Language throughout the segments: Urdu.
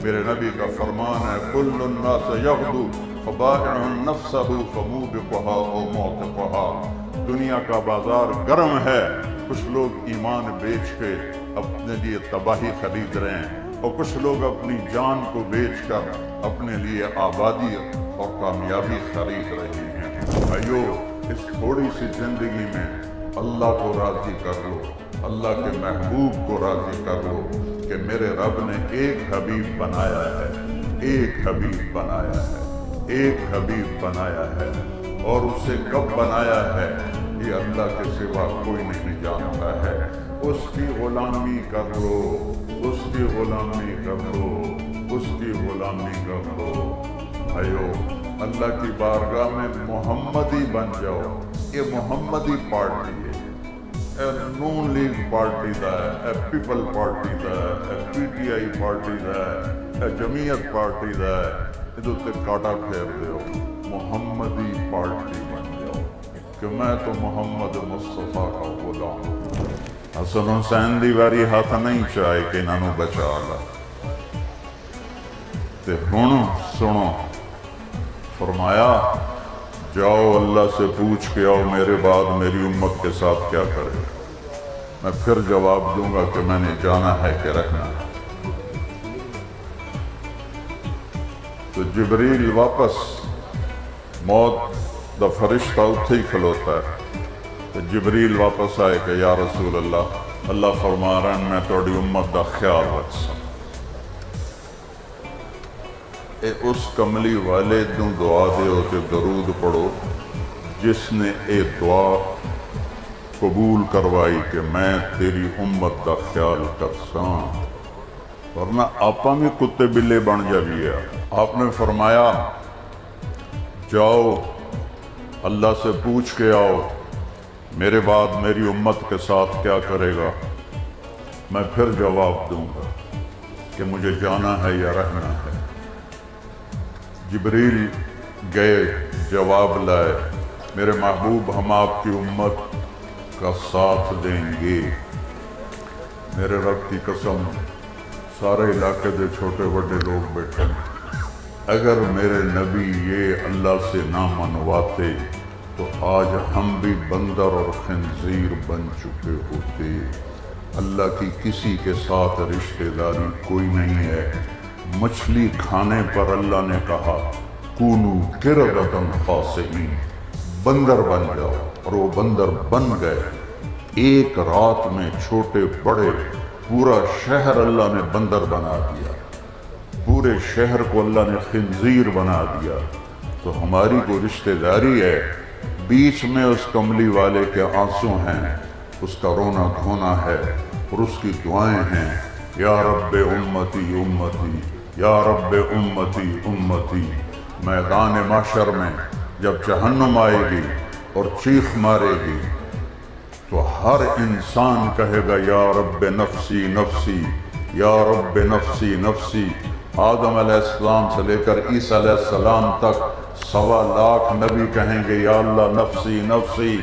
میرے نبی کا فرمان ہے کل الناس یغدو فبائع نفسہ فموبقھا او موقفھا، دنیا کا بازار گرم ہے، کچھ لوگ ایمان بیچ کے اپنے لیے تباہی خرید رہے ہیں اور کچھ لوگ اپنی جان کو بیچ کر اپنے لیے آبادی اور کامیابی خرید رہے ہیں۔ بھائیو، اس تھوڑی سی زندگی میں اللہ کو راضی کر لو، اللہ کے محبوب کو راضی کر لو کہ میرے رب نے ایک حبیب بنایا ہے، ایک حبیب بنایا ہے، ایک حبیب بنایا ہے، اور اسے کب بنایا ہے یہ اللہ کے سوا کوئی نہیں جانتا ہے۔ اس کی غلامی کر لو، اس کی غلامی کر لو، اس کی غلامی کر لو۔ بھائیو، اللہ کی بارگاہ میں محمدی بن جاؤ۔ یہ محمدی پارٹی ہے، اے نون لیگ پارٹی دا ہے، اے پیپل پارٹی دا ہے، اے پی ٹی آئی پارٹی دا ہے، اے جمعیت پارٹی دا ہے، ادھر سے کاٹا پھیر دیو، محمدی پارٹی بن جاؤ کہ میں تو محمد مصطفیٰ کا غلام ہوں۔ حسن حسین دی واری ہاتھ نہیں چاہے کہ انہوں نے بچا لا، تے ہن سنو، فرمایا جاؤ اللہ سے پوچھ کے آؤ میرے بعد میری امت کے ساتھ کیا کرے، میں پھر جواب دوں گا کہ میں نے جانا ہے کہ رہنا ہے۔ تو جبریل واپس، موت دا فرشتہ اتھے ہی کھلوتا ہے، تو جبریل واپس آئے کہ یا رسول اللہ، اللہ فرما رہا ہے میں تھوڑی امت دا خیال رکھ سا۔ اے اس کملی والے دوں دعا دے ہوتے درود پڑھو جس نے اے دعا قبول کروائی کہ میں تیری امت دا خیال کرساں، ورنہ آپا میں کتے بلے بن جائیے۔ آپ نے فرمایا جاؤ اللہ سے پوچھ کے آؤ میرے بعد میری امت کے ساتھ کیا کرے گا، میں پھر جواب دوں گا کہ مجھے جانا ہے یا رہنا ہے۔ جبریل گئے، جواب لائے، میرے محبوب ہم آپ کی امت کا ساتھ دیں گے۔ میرے رب کی قسم، سارے علاقے دے چھوٹے بڑے لوگ بیٹھے ہیں، اگر میرے نبی یہ اللہ سے نہ منواتے تو آج ہم بھی بندر اور خنزیر بن چکے ہوتے۔ اللہ کی کسی کے ساتھ رشتہ داری کوئی نہیں ہے۔ مچھلی کھانے پر اللہ نے کہا کونو قردۃ خاسئین، بندر بن جاؤ، اور وہ بندر بن گئے۔ ایک رات میں چھوٹے بڑے پورا شہر اللہ نے بندر بنا دیا، پورے شہر کو اللہ نے خنزیر بنا دیا۔ تو ہماری کو رشتہ داری ہے، بیچ میں اس کملی والے کے آنسو ہیں، اس کا رونا دھونا ہے اور اس کی دعائیں ہیں، یا رب امتی امتی، یا رب امتی امتی۔ میدان محشر میں جب جہنم آئے گی اور چیخ مارے گی تو ہر انسان کہے گا یا رب نفسی نفسی، یا رب نفسی نفسی۔ آدم علیہ السلام سے لے کر عیسیٰ علیہ السلام تک 1.25 لاکھ نبی کہیں گے یا اللہ نفسی نفسی۔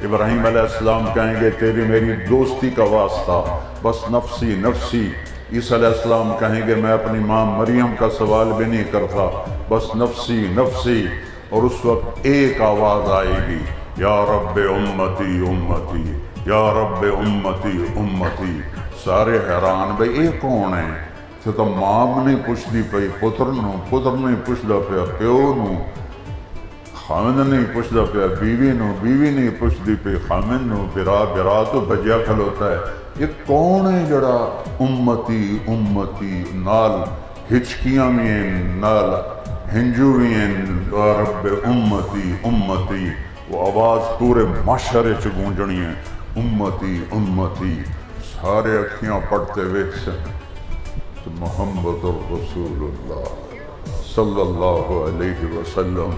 ابراہیم علیہ السلام کہیں گے تیری میری دوستی کا واسطہ، بس نفسی نفسی۔ عیسیٰ علیہ السلام کہیں گے میں اپنی ماں مریم کا سوال بھی نہیں کرتا، بس نفسی نفسی۔ اور اس وقت ایک آواز آئے گی یا رب امتی امتی، یا رب امتی امتی۔ سارے حیران بھئی اے کون ہے؟ تو ماں نہیں پوچھتی پئی پتر نو، پتر نہیں پوچھتا پیا پیو نو، خامد نہیں پوچھتا پیا بیوی نو، بیوی نہیں پوچھتی پئی خامد نو، برا تو بجیا کھلوتا ہے۔ یہ کون ہے جڑا امتی امتی نال ہچکیاں بھی ہیں، نال ہنجو بھی ہیں، یا رب امتی امتی۔ وہ آواز پورے معاشرے چ گونجنی ہے، امتی امتی۔ سارے اکھیاں پڑھتے ہوئے تو محمد الرسول اللہ صلی اللہ علیہ وسلم،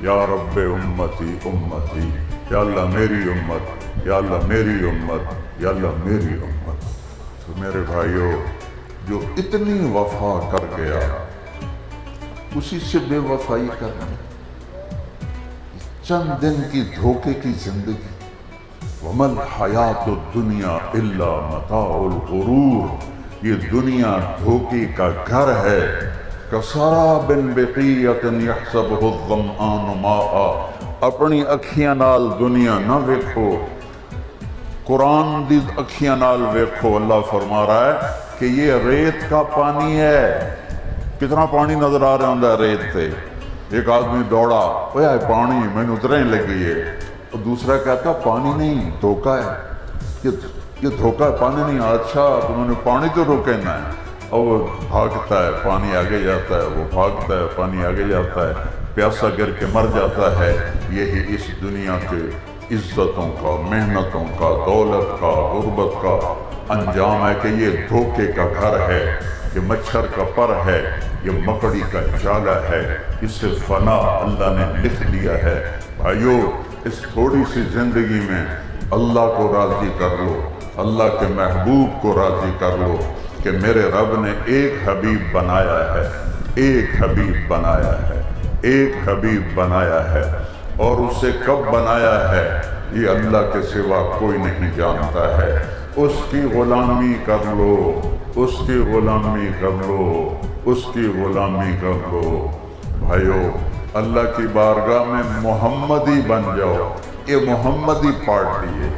یا رب امتی امتی، یا اللہ میری امت، یا اللہ میری امت، یا اللہ میری امت۔ تو میرے بھائیو، جو اتنی وفا کر گیا اسی سے بے وفائی کرنا، چند دن کی دھوکے کی زندگی، وَمَا الْحَيَاةُ الدُّنْيَا إِلَّا مَتَاعُ الْغُرُورِ۔ یہ دنیا دھوکے کا گھر ہے۔ کسراب بقیۃ یحسبہ الظمآن ماء، اپنی اکھیاں نال دنیا نہ ویکھو، قرآن دی اکھیاں نال ویکھو۔ اللہ فرما رہا ہے کہ یہ ریت کا پانی ہے۔ کتنا پانی نظر آ رہا ہوندا ہے ریت تے۔ ایک آدمی دوڑا، اوے پانی مینوں اترنے لگی ہے، اور دوسرا کہتا پانی نہیں دھوکا ہے، یہ دھوکا ہے، پانی نہیں۔ اچھا تمہوں نے پانی تو روکنا ہے، اور وہ بھاگتا ہے، پانی آگے جاتا ہے، وہ بھاگتا ہے، پانی آگے جاتا ہے، پیاسا گر کے مر جاتا ہے۔ یہی اس دنیا کے عزتوں کا، محنتوں کا، دولت کا، غربت کا انجام ہے کہ یہ دھوکے کا گھر ہے، یہ مچھر کا پر ہے، یہ مکڑی کا جالا ہے، اس سے فنا اللہ نے لکھ دیا ہے۔ بھائیو، اس تھوڑی سی زندگی میں اللہ کو راضی کر لو، اللہ کے محبوب کو راضی کر لو کہ میرے رب نے ایک حبیب بنایا ہے، ایک حبیب بنایا ہے، ایک حبیب بنایا ہے، اور اسے کب بنایا ہے یہ اللہ کے سوا کوئی نہیں جانتا ہے۔ اس کی غلامی کر لو، اس کی غلامی کر لو، اس کی غلامی کر لو۔ بھائیو، اللہ کی بارگاہ میں محمدی بن جاؤ۔ یہ محمدی پارٹی ہے،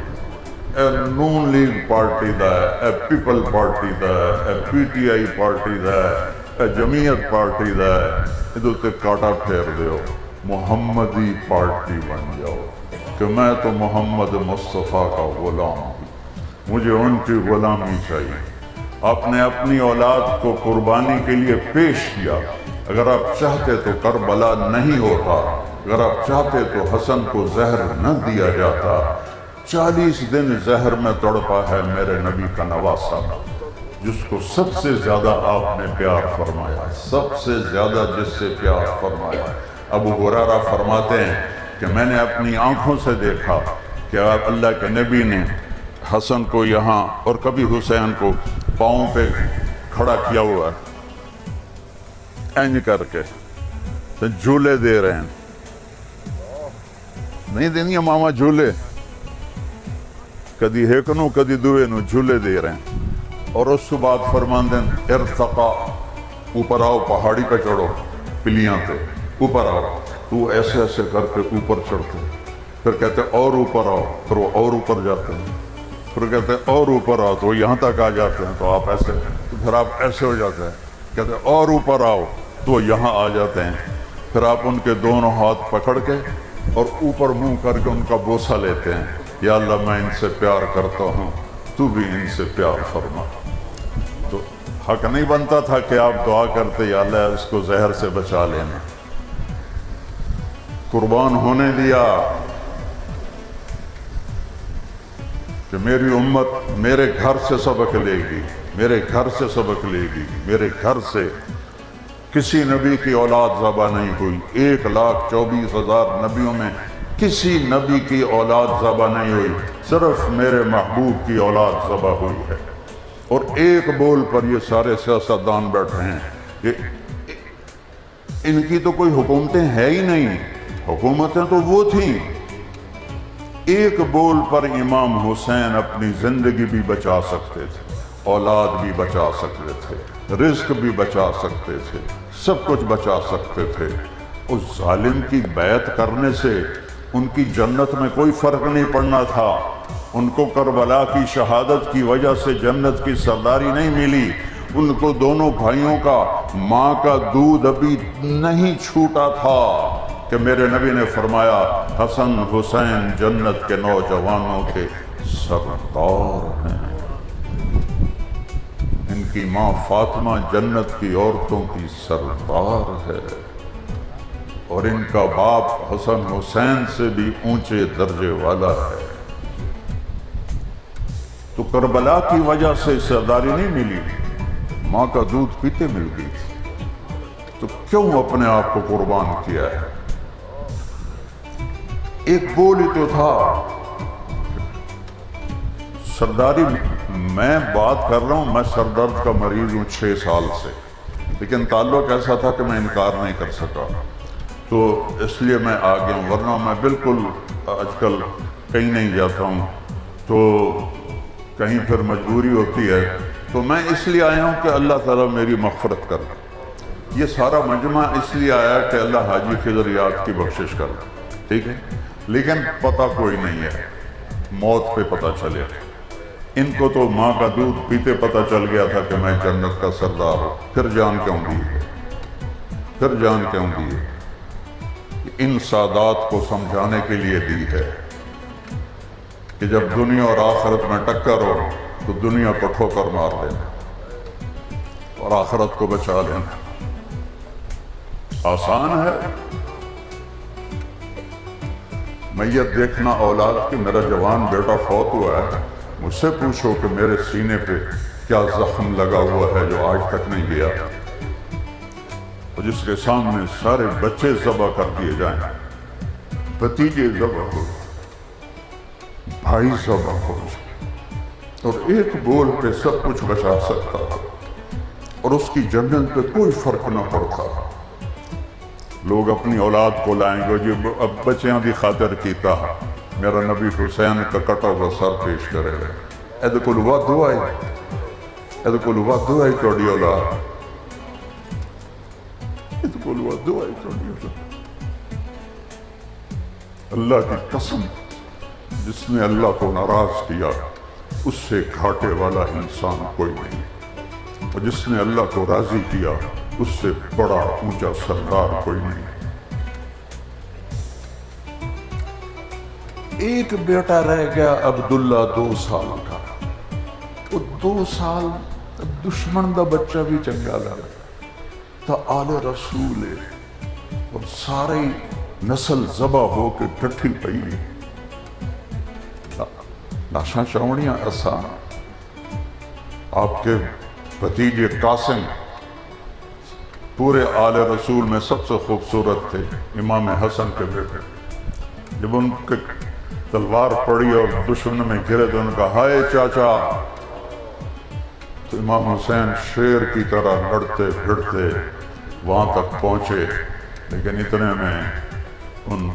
اے نون لیگ پارٹی دا ہے، اے پیپل پارٹی دا ہے، اے پی ٹی آئی پارٹی دا ہے، اے جمعیت پارٹی دا ہے، ادھر تے کاٹا پھیر دیو، محمدی پارٹی بن جاؤ کہ میں تو محمد مصطفیٰ کا غلام ہوں، مجھے ان کی غلامی چاہیے۔ آپ نے اپنی اولاد کو قربانی کے لیے پیش کیا۔ اگر آپ چاہتے تو کربلا نہیں ہوتا، اگر آپ چاہتے تو حسن کو زہر نہ دیا جاتا۔ 40 دن زہر میں تڑپا ہے میرے نبی کا نواسہ، جس کو سب سے زیادہ آپ نے پیار فرمایا، سب سے زیادہ جس سے پیار فرمایا۔ ابو ہریرہ فرماتے ہیں کہ میں نے اپنی آنکھوں سے دیکھا کہ اللہ کے نبی نے حسن کو یہاں اور کبھی حسین کو پاؤں پہ کھڑا کیا ہوا ہے، اینج کر کے جھولے دے رہے ہیں، نہیں دینی ماما جھولے، کدی ایک نو کدی دوے نو جھولے دے رہے ہیں۔ اور اس کے بعد فرماندے ہیں ارتقا، اوپر آؤ، پہاڑی پہ چڑھو، پلیاں تے اوپر آؤ۔ تو ایسے ایسے کر کے اوپر چڑھتے، پھر کہتے اور اوپر آؤ، پھر وہ اور اوپر جاتے ہیں، پھر کہتے ہیں اور اوپر آؤ، تو یہاں تک آ جاتے ہیں، تو آپ ایسے، تو پھر آپ ایسے ہو جاتے ہیں، کہتے ہیں اور اوپر آؤ، تو یہاں آ جاتے ہیں، پھر آپ ان کے دونوں ہاتھ پکڑ کے اور اوپر منہ کر کے ان کا بوسہ لیتے ہیں، یا اللہ میں ان سے پیار کرتا ہوں، تو بھی ان سے پیار فرما۔ تو حق نہیں بنتا تھا کہ آپ دعا کرتے یا اللہ اس کو زہر سے بچا لینا؟ قربان ہونے دیا کہ میری امت میرے گھر سے سبق لے گی، میرے گھر سے سبق لے گی، میرے گھر سے۔ کسی نبی کی اولاد ذبح نہیں ہوئی، 1,24,000 نبیوں میں کسی نبی کی اولاد ذبح نہیں ہوئی، صرف میرے محبوب کی اولاد ذبح ہوئی ہے۔ اور ایک بول پر یہ سارے سیاستدان بیٹھے ہیں، یہ ان کی تو کوئی حکومتیں ہے ہی نہیں، حکومتیں تو وہ تھیں۔ ایک بول پر امام حسین اپنی زندگی بھی بچا سکتے تھے، اولاد بھی بچا سکتے تھے، رزق بھی بچا سکتے تھے، سب کچھ بچا سکتے تھے۔ اس ظالم کی بیعت کرنے سے ان کی جنت میں کوئی فرق نہیں پڑنا تھا۔ ان کو کربلا کی شہادت کی وجہ سے جنت کی سرداری نہیں ملی، ان کو دونوں بھائیوں کا ماں کا دودھ ابھی نہیں چھوٹا تھا کہ میرے نبی نے فرمایا حسن حسین جنت کے نوجوانوں کے سردار ہیں۔ ان کی ماں فاطمہ جنت کی عورتوں کی سردار ہے، اور ان کا باپ حسن حسین سے بھی اونچے درجے والا ہے۔ تو کربلا کی وجہ سے سرداری نہیں ملی، ماں کا دودھ پیتے مل گئی تھی، تو کیوں اپنے آپ کو قربان کیا ہے؟ ایک بول ہی تو تھا۔ سرداری میں بات کر رہا ہوں، میں سر درد کا مریض ہوں 6 سال سے، لیکن تعلق ایسا تھا کہ میں انکار نہیں کر سکا، تو اس لیے میں آ گیا ہوں، ورنہ میں بالکل آج کل کہیں نہیں جاتا ہوں، تو کہیں پھر مجبوری ہوتی ہے تو میں اس لیے آیا ہوں کہ اللہ تعالیٰ میری مغفرت کر دے۔ یہ سارا مجمع اس لیے آیا کہ اللہ حاجی خضر یاد کی بخشش کر دے، ٹھیک ہے، لیکن پتہ کوئی نہیں ہے، موت پہ پتہ چلے۔ ان کو تو ماں کا دودھ پیتے پتہ چل گیا تھا کہ میں جنت کا سردار ہوں، پھر جان کیوں دی ہے، پھر جان کیوں دی ہے؟ ان سادات کو سمجھانے کے لیے دی ہے کہ جب دنیا اور آخرت میں ٹکر ہو تو دنیا کو ٹھوکر مار دینا اور آخرت کو بچا لینا۔ آسان ہے میت دیکھنا اولاد کی، میرا جوان بیٹا فوت ہوا ہے، مجھ سے پوچھو کہ میرے سینے پہ کیا زخم لگا ہوا ہے جو آج تک نہیں گیا، اور جس کے سامنے سارے بچے ذبح کر دیے جائیں، بھتیجے ذبح ہو، بھائی ذبح ہو، اور ایک بول پہ سب کچھ بچا سکتا اور اس کی جنت پہ کوئی فرق نہ پڑتا۔ لوگ اپنی اولاد کو لائیں گے، جو اب بچیاں دی خاطر کیتا میرا نبی حسین کا کٹا ہوا سر پیش کرے گا، اید کول وعدو آئی، اید کول وعدو آئی توڑی اولاد، اید کول وعدو آئی توڑی اولاد۔ اللہ کی قسم، جس نے اللہ کو ناراض کیا اس سے گھاٹے والا انسان کوئی نہیں، اور جس نے اللہ کو راضی کیا اس سے بڑا اونچا سردار کوئی نہیں۔ ایک بیٹا رہ گیا عبداللہ 2 سال کا، وہ 2 سال دشمن دا بچہ بھی چنگا لگا تا آل رسول ہے، اور ساری نسل ذبح ہو کے ڈٹھی پئی، لاشاں چاونیاں آسان۔ آپ کے بھتیجے قاسم پورے آل رسول میں سب سے خوبصورت تھے، امام حسن کے بیٹے۔ جب ان کے تلوار پڑی اور دشمن میں گرے تو ان کا ہائے چاچا، تو امام حسین شیر کی طرح لڑتے پھرتے وہاں تک پہنچے، لیکن اتنے میں ان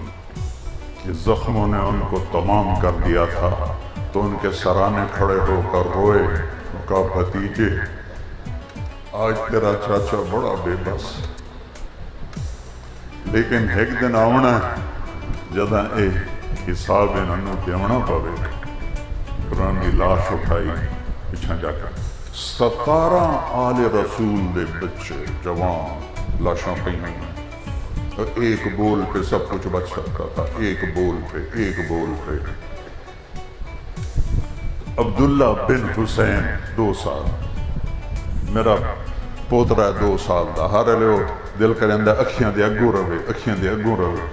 کے زخموں نے ان کو تمام کر دیا تھا، تو ان کے سرانے کھڑے ہو کر روئے، ان کا بھتیجے آج تیرا چاچا بڑا بے بس، لیکن ایک دن آونا جدہ اے حساب انہوں دیونا پاوے۔ قرآن کی لاش اٹھائی پچھا جا کر 17 آل رسول دے بچے جوان لاشاں پہ ہیں، اور ایک بول پہ سب کچھ بچ سکتا تھا، ایک بول پہ، ایک بول پہ۔ عبداللہ بن حسین 2 سال، میرا پوترا 2 سال دا، ہر لئے دل کریں دا اکھیاں دے اگو روے، اکھیاں دے اگو روے۔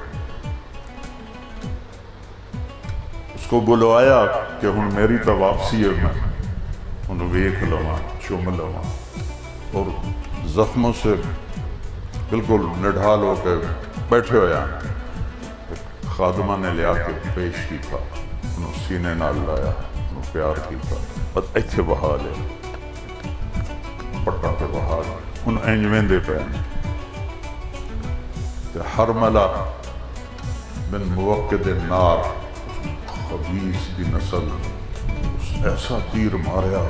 اس کو بلوایا کہ ہن میری تو واپسی ہے، میں انہوں ویکھ لواں، چوم لواں، اور زخموں سے بالکل نڈھال ہو کے بیٹھے ہویا، خادمہ نے لیا کے پیش کی تھا، انہوں سینے نال لایا، انہوں پیار کی تھا، بس ایتھے بہا لے پٹا پہ بہار ان اینجویں دے پہنے کہ حرملہ بن موقد النار، خبیث دی نسل، ایسا تیر ماریا،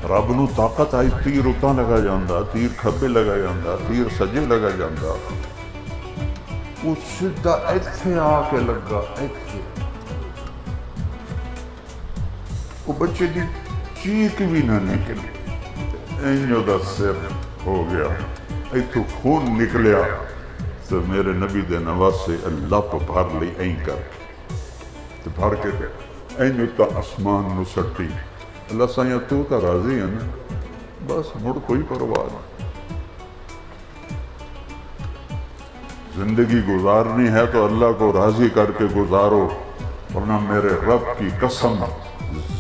رب نو طاقت آئی، تیر اتاں لگا جاندہ، تیر کھبے لگا جاندہ، تیر سجے لگا جاندہ، وہ سدھا ایتھے آ کے لگا، ایتھے وہ بچے دی چیک بھی نہ نکلی، اینجو دا سر ہو گیا، ایتھو خون نکلیا، تو میرے نبی دے نواسے اللہ پہ بھر لی این کر کے، تو بھر کے اینجو تا اسمان نو سٹی، اللہ سائیاں تو تا راضی ہے نا، بس مڑ کوئی پرواہ نہیں۔ زندگی گزارنی ہے تو اللہ کو راضی کر کے گزارو، ورنہ میرے رب کی قسم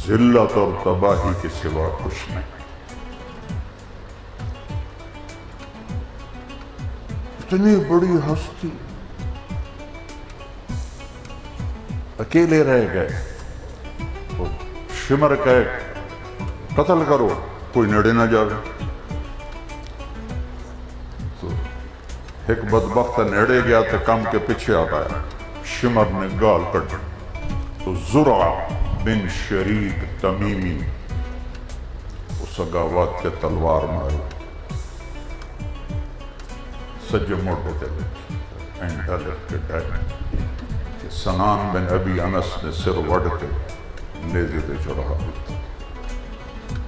ذلت اور تباہی کے سوا کچھ نہیں۔ اتنی بڑی ہستی اکیلے رہ گئے، شمر کہے قتل کرو، کوئی نڑے نہ جاوے، تو ایک بدبخت نڑے گیا تو کم کے پیچھے آ گیا، شمر نے گال کٹ، تو زرع بن شریک تمیمی اس سگاوات کے تلوار ماری سجے موٹے تے اینڈا لٹ کے ڈائے کہ سنان بن ابی انس نے سر وڑ کے نیزے تے چڑھا دیتا